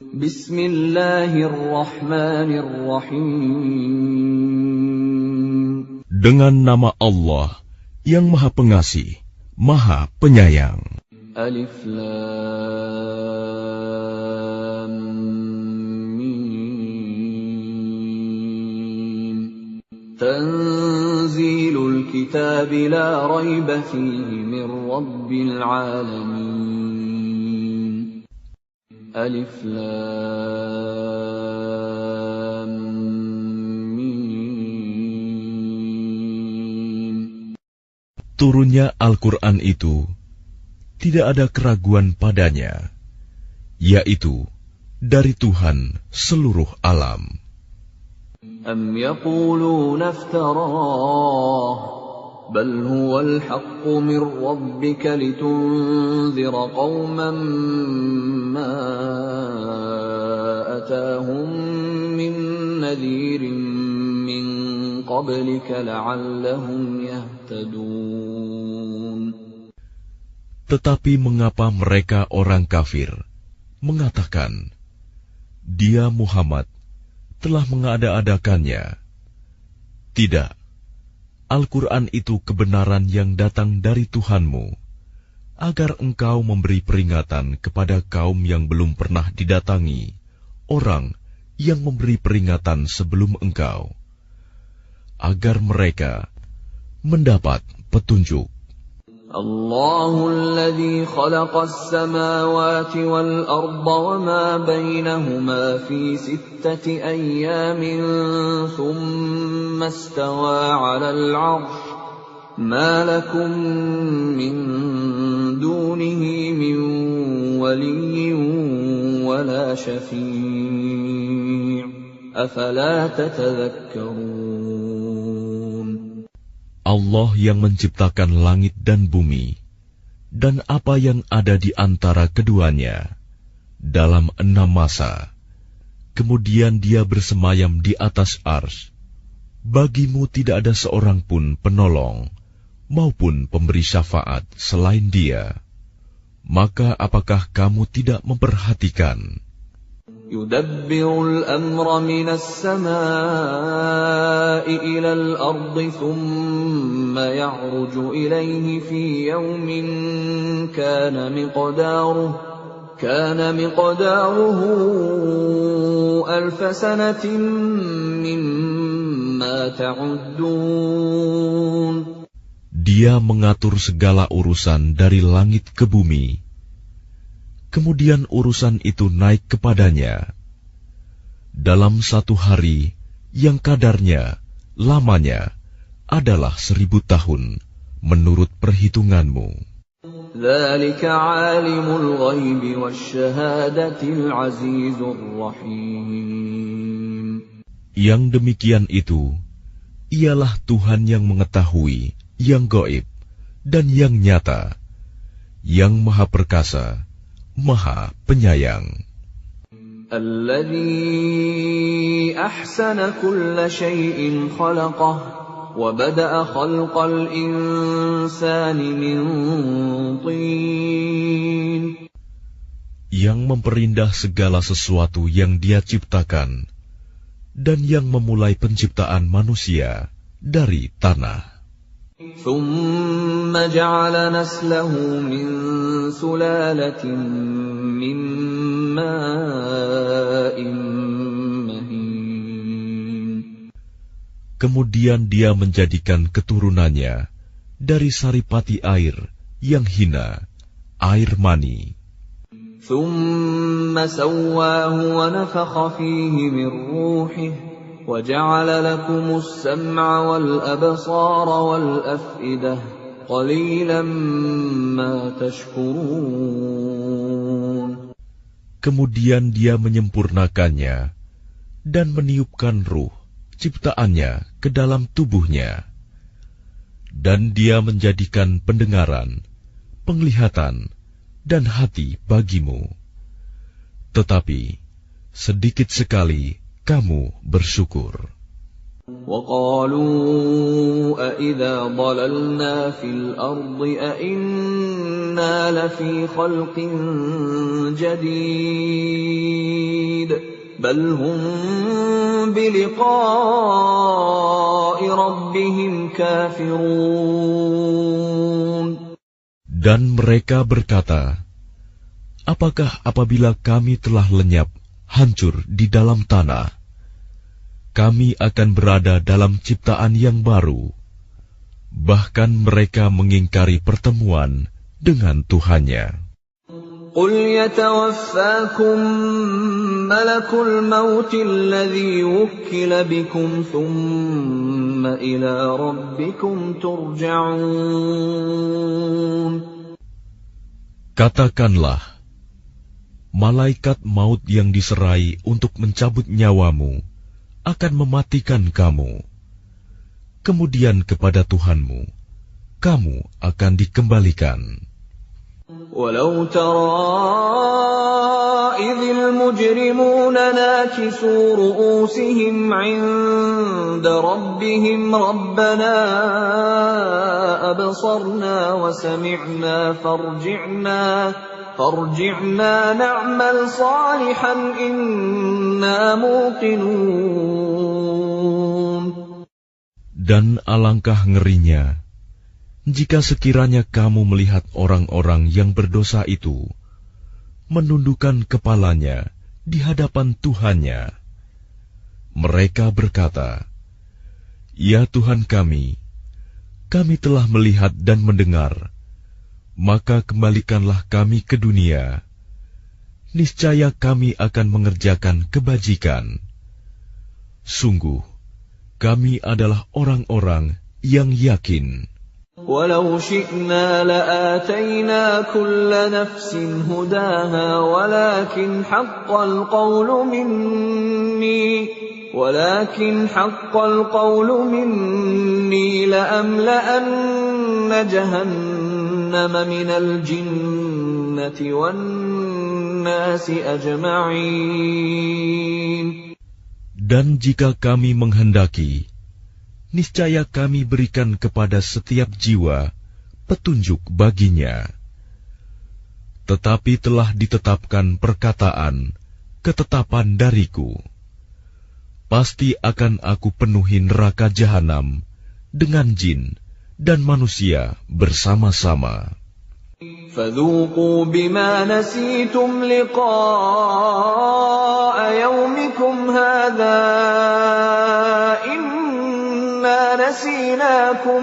Bismillahirrahmanirrahim. Dengan nama Allah yang Maha Pengasih, Maha Penyayang. Alif Lam Mim. Tanzilul kitab la rayba fihi min rabbil alamin. Alif Lam Mim. Turunnya Al-Quran itu tidak ada keraguan padanya, yaitu dari Tuhan seluruh alam. Am yaquluna iftarah, bal huwal haqqu min rabbika litunzira qauman ma atahum min nadhirin min qablika la'allahum yahtadun. Tetapi mengapa mereka orang kafir mengatakan, Dia Muhammad telah mengada-adakannya? Tidak, Al-Quran itu kebenaran yang datang dari Tuhanmu, agar engkau memberi peringatan kepada kaum yang belum pernah didatangi orang yang memberi peringatan sebelum engkau, agar mereka mendapat petunjuk. Allahul ladzi khalaqas samawati wal arda wama bainahuma fi sittati ayyamin thumma istawa 'alal 'arsy ma lakum min dunihi min waliyyin wala syafi' afala tatadhakkarun. Allah yang menciptakan langit dan bumi, dan apa yang ada di antara keduanya, dalam 6 masa. Kemudian Dia bersemayam di atas arsy. Bagimu tidak ada seorang pun penolong, maupun pemberi syafaat selain Dia. Maka apakah kamu tidak memperhatikan? Yudabbirul amra minas samaa'i ilal ardi thumma ya'ruju ilayhi fi yawmin kana miqdaruhu alfa sanatin mimma ta'uddun. Dia mengatur segala urusan dari langit ke bumi. Kemudian urusan itu naik kepadanya dalam 1 hari yang kadarnya, lamanya adalah 1000 tahun menurut perhitunganmu. Dzalika 'alimul ghaibi wasyahadatil 'azizur rahim. Yang demikian itu ialah Tuhan yang mengetahui yang gaib dan yang nyata, yang Maha Perkasa, Maha Penyayang. Alladzi ahsana kulla syai'in khalaqah wa bada'a khalqal insani min tin. Yang memperindah segala sesuatu yang Dia ciptakan, dan yang memulai penciptaan manusia dari tanah. ثُمَّ جَعَلَ نَسْلَهُ مِنْ سُلَالَةٍ مِّن مَّاءٍ مَّهِينٍ. Kemudian Dia menjadikan keturunannya dari saripati air yang hina, air mani. ثُمَّ سَوَّاهُ وَنَفَخَ فِيهِ مِنْ رُوحِهِ وَجَعَلَ لَكُمُ السَّمْعَ وَالْأَبْصَارَ وَالْأَفْئِدَةَ قَلِيلًا مَا تَشْكُرُونَ. Kemudian Dia menyempurnakannya dan meniupkan ruh ciptaannya ke dalam tubuhnya, dan Dia menjadikan pendengaran, penglihatan, dan hati bagimu. Tetapi sedikit sekali kamu bersyukur. وَقَالُوا أَإِذَا ضَلَلْنَا فِي الْأَرْضِ أَإِنَّا لَفِي خَلْقٍ جَدِيدٍ بل هم بلقاء ربهم كافرون. Dan mereka berkata, apakah apabila kami telah lenyap, hancur di dalam tanah, kami akan berada dalam ciptaan yang baru? Bahkan mereka mengingkari pertemuan dengan Tuhannya. قل يتوفاكم ملك الموت الذي وكل بكم ثم إلى ربكم ترجعون. Katakanlah, malaikat maut yang diserai untuk mencabut nyawamu akan mematikan kamu. Kemudian kepada Tuhanmu, kamu akan dikembalikan. ولو ترى إذ المجرمون ناكسوا رؤوسهم عند ربهم ربنا أبصرنا وسمعنا فارجعنا نعمل صالحا إنا موقنون. Dan alangkah ngerinya jika sekiranya kamu melihat orang-orang yang berdosa itu menundukkan kepalanya di hadapan Tuhannya. Mereka berkata, "Ya Tuhan kami telah melihat dan mendengar, maka kembalikanlah kami ke dunia. Niscaya kami akan mengerjakan kebajikan. Sungguh, kami adalah orang-orang yang yakin." ولو شئنا لآتينا كل نفس هداها ولكن حق القول مني لأملأن جهنم من الجنة والناس أجمعين. Dan jika kami menghendaki, niscaya kami berikan kepada setiap jiwa petunjuk baginya. Tetapi telah ditetapkan ketetapan dariku. Pasti akan aku penuhi neraka jahanam dengan jin dan manusia bersama-sama. فذوقوا بما نسيتم لقاء يومكم هذا نسيناكم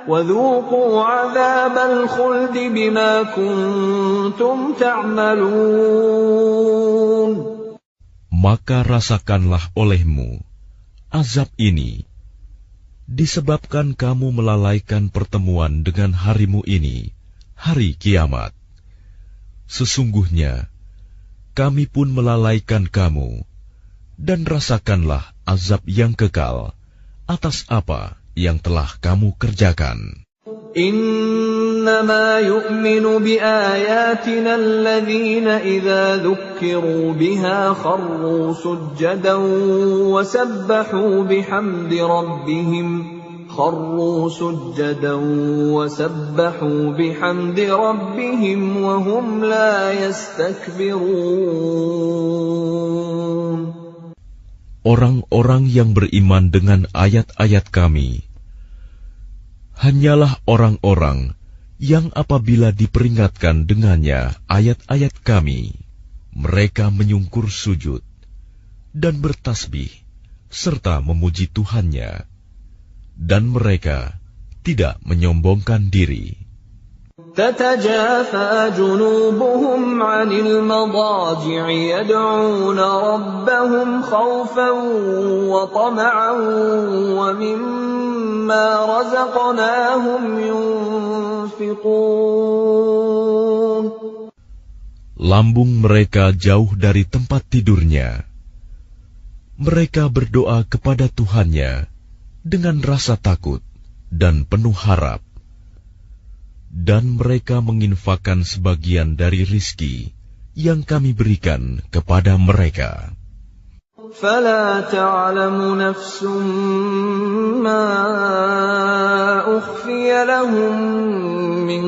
وذوقوا عذاب الخلد بما كنتم تعملون. Maka rasakanlah olehmu azab ini disebabkan kamu melalaikan pertemuan dengan harimu ini, hari kiamat. Sesungguhnya kami pun melalaikan kamu, dan rasakanlah azab yang kekal atas apa yang telah kamu kerjakan. إنما يؤمن بآياتنا الذين إذا ذكروا بها خروا سجدا وسبحوا بحمد ربهم وهم لا يستكبرون. Orang-orang yang beriman dengan ayat-ayat kami hanyalah orang-orang yang apabila diperingatkan dengannya ayat-ayat kami, mereka menyungkur sujud dan bertasbih serta memuji Tuhannya, dan mereka tidak menyombongkan diri. تتجافى جنوبهم عن المضاجع يدعون ربهم خوفا وطمعا ومما رزقناهم ينفقون. Lambung mereka jauh dari tempat tidurnya. Mereka berdoa kepada Tuhannya dengan rasa takut dan penuh harap. Dan mereka menginfakkan sebagian dari rizki yang kami berikan kepada mereka. فَلَا تَعْلَمُ نَفْسٌ مَّا أُخْفِيَ لَهُم مِّن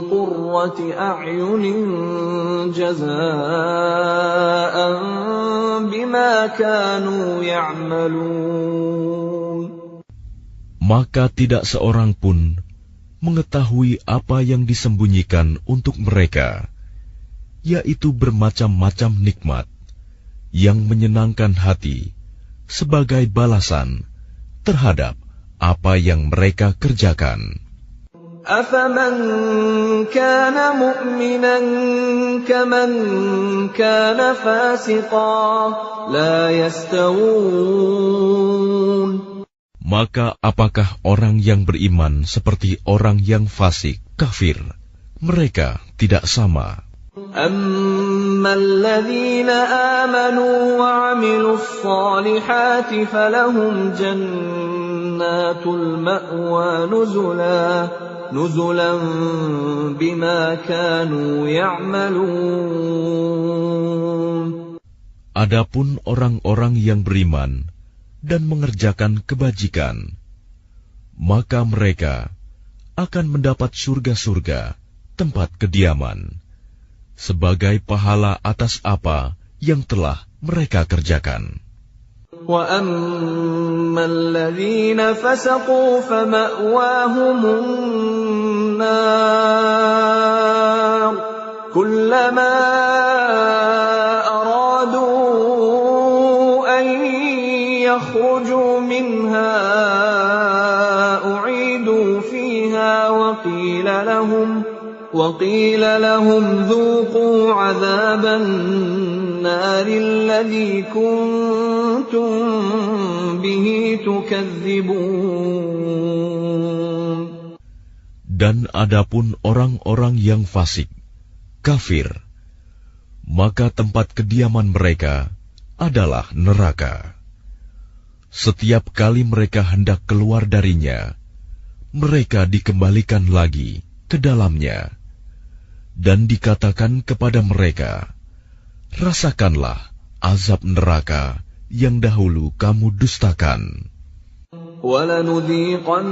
قُرَّةِ أَعْيُنٍ جَزَاءً بِمَا بما كانوا يعملون. Maka tidak seorang pun mengetahui apa yang disembunyikan untuk mereka, yaitu bermacam-macam nikmat yang menyenangkan hati sebagai balasan terhadap apa yang mereka kerjakan. أَفَمَنْ كَانَ مُؤْمِنًا كَمَنْ كَانَ فَاسِقًا لَا يَسْتَوُونَ. Maka apakah orang yang beriman seperti orang yang fasik, kafir? Mereka tidak sama. أَمَّا الَّذِينَ آمَنُوا وَعَمِلُوا الصَّالِحَاتِ فَلَهُمْ جَنَّاتُ الْمَأْوَى نُزُلًا بِمَا كَانُوا يَعْمَلُونَ. Adapun orang-orang yang beriman dan mengerjakan kebajikan, maka mereka akan mendapat surga-surga tempat kediaman sebagai pahala atas apa yang telah mereka kerjakan. وَأَمَّا الَّذِينَ فَسَقُوا فَمَأْوَاهُمُ النَّارُ كُلَّمَا يخرجوا منها أعيدوا فيها وقيل لهم ذوقوا عذاب النار الذي كنتم به تكذبون. Dan adapun orang-orang yang fasik, kafir, maka tempat kediaman mereka adalah neraka. Setiap kali mereka hendak keluar darinya, mereka dikembalikan lagi ke dalamnya, dan dikatakan kepada mereka, rasakanlah azab neraka yang dahulu kamu dustakan. وَلَنُذِيقَنَّهُمْ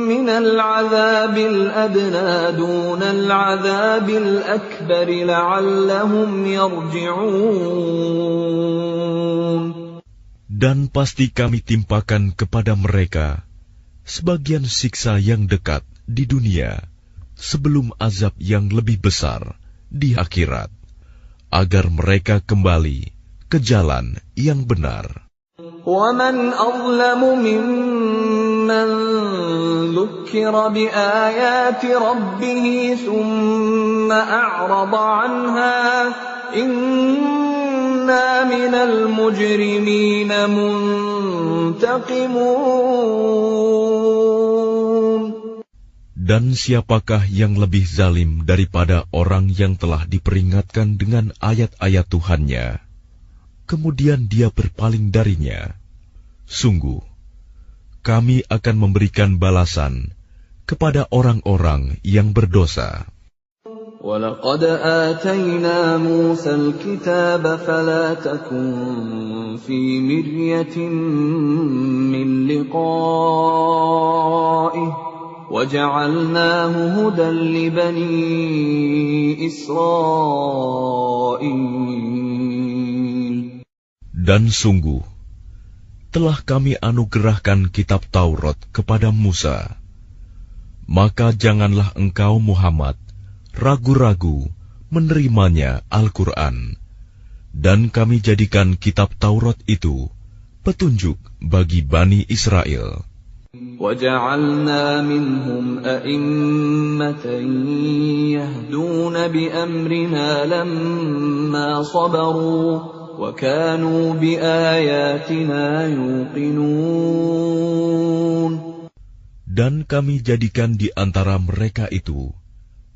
مِنَ الْعَذَابِ الْأَدْنَى دُونَ الْعَذَابِ الْأَكْبَرِ لَعَلَّهُمْ يَرْجِعُونَ. Dan pasti kami timpakan kepada mereka sebagian siksa yang dekat di dunia sebelum azab yang lebih besar di akhirat, agar mereka kembali ke jalan yang benar. وَمَنْ أَظْلَمُ مِمَّنْ ذُكِّرَ بِآيَاتِ رَبِّهِ ثُمَّ أَعْرَضَ عَنْهَا إِنَّا مِنَ الْمُجْرِمِينَ مُنْتَقِمُونَ. Dan siapakah yang lebih zalim daripada orang yang telah diperingatkan dengan ayat-ayat Tuhannya, kemudian dia berpaling darinya? Sungguh, kami akan memberikan balasan kepada orang-orang yang berdosa. وَلَقَدْ آتَيْنَا مُوسَى الْكِتَابَ فَلَا تَكُنْ فِي مِرْيَةٍ مِّن لِقَائِهِ وَجَعَلْنَاهُ هُدًى لِبَنِي إِسْرَائِيلَ. Dan sungguh, telah kami anugerahkan kitab Taurat kepada Musa. Maka janganlah engkau Muhammad ragu-ragu menerimanya Al-Quran, dan kami jadikan kitab Taurat itu petunjuk bagi Bani Israel. وَجَعَلْنَا مِنْهُمْ أَئِمَّةً يَهْدُونَ بِأَمْرِنَا لَمَّا صَبَرُوا وَكَانُوا بِآيَاتِنَا يُوقِنُونَ. Dan kami jadikan di antara mereka itu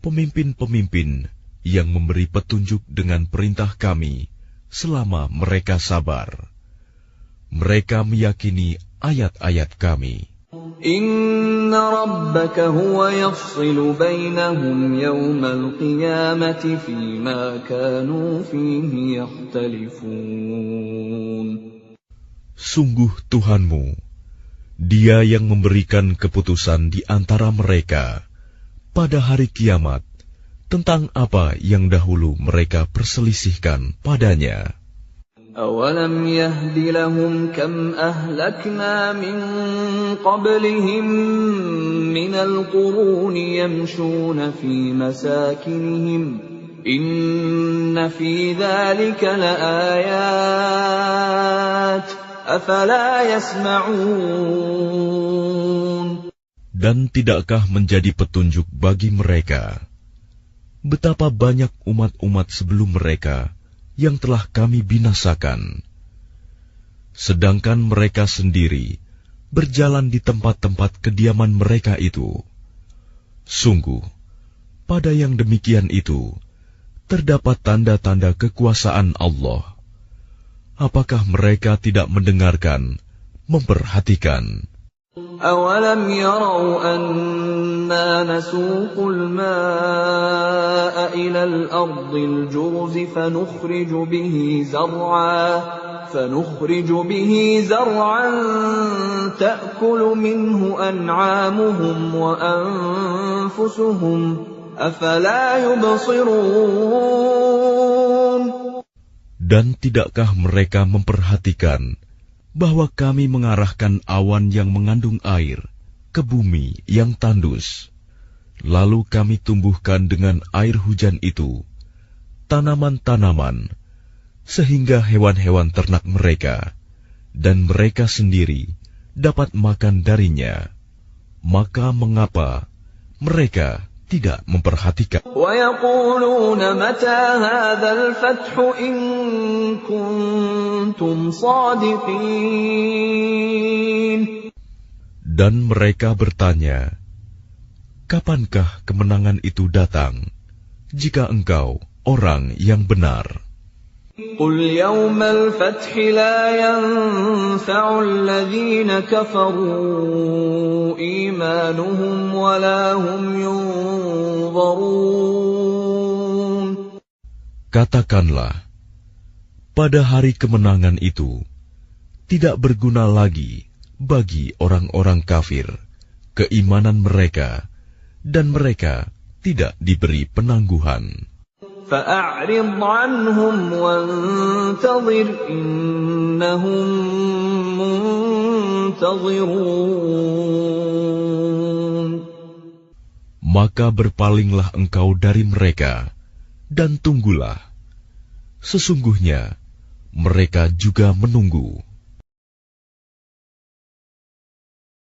pemimpin-pemimpin yang memberi petunjuk dengan perintah kami selama mereka sabar. Mereka meyakini ayat-ayat kami. Inna rabbaka huwa yafsilu bainahum yawmal qiyamati fima kanu fihi yakhtalifun. Sungguh Tuhanmu, Dia yang memberikan keputusan di antara mereka pada hari kiamat tentang apa yang dahulu mereka perselisihkan padanya. أَوَلَمْ يَهْدِ لَهُمْ كَمْ أَهْلَكْنَا مِنْ قَبْلِهِمْ مِنَ الْقُرُونِ يَمْشُونَ فِي مَسَاكِنِهِمْ إِنَّ فِي ذَلِكَ لَآيَاتٍ أَفَلَا يَسْمَعُونَ. Dan tidakkah menjadi petunjuk bagi mereka betapa banyak umat-umat sebelum mereka yang telah kami binasakan, sedangkan mereka sendiri berjalan di tempat-tempat kediaman mereka itu. Sungguh, pada yang demikian itu terdapat tanda-tanda kekuasaan Allah. Apakah mereka tidak mendengarkan, memperhatikan? أَوَلَمْ يَرَوْا أَنَّا نَسُوقُ الْمَاءَ إِلَى الْأَرْضِ الْجُرُزِ فَنُخْرِجُ بِهِ زَرْعًا تَأْكُلُ مِنْهُ أَنْعَامُهُمْ وَأَنْفُسُهُمْ أَفَلَا يُبْصِرُونَ. Dan tidakkah mereka memperhatikan bahwa kami mengarahkan awan yang mengandung air ke bumi yang tandus, lalu kami tumbuhkan dengan air hujan itu tanaman-tanaman, sehingga hewan-hewan ternak mereka dan mereka sendiri dapat makan darinya. Maka mengapa mereka tidak memperhatikan? وَيَقُولُونَ مَتَى هَذَا الْفَتْحُ إِن كُنتُمْ صَادِقِينَ. Dan mereka bertanya, kapankah kemenangan itu datang, jika engkau orang yang benar? قُلْ يَوْمَ الْفَتْحِ لَا يَنفَعُ الَّذِينَ كَفَرُوا إِيمَانُهُمْ وَلَا هُمْ يُنظَرُونَ. Katakanlah, pada hari kemenangan itu tidak berguna lagi bagi orang-orang kafir keimanan mereka, dan mereka tidak diberi penangguhan. فَأَعْرِضْ عَنْهُمْ وَانْتَظِرْ إِنَّهُمْ مُنْتَظِرُونَ. Maka berpalinglah engkau dari mereka, dan tunggulah. Sesungguhnya mereka juga menunggu.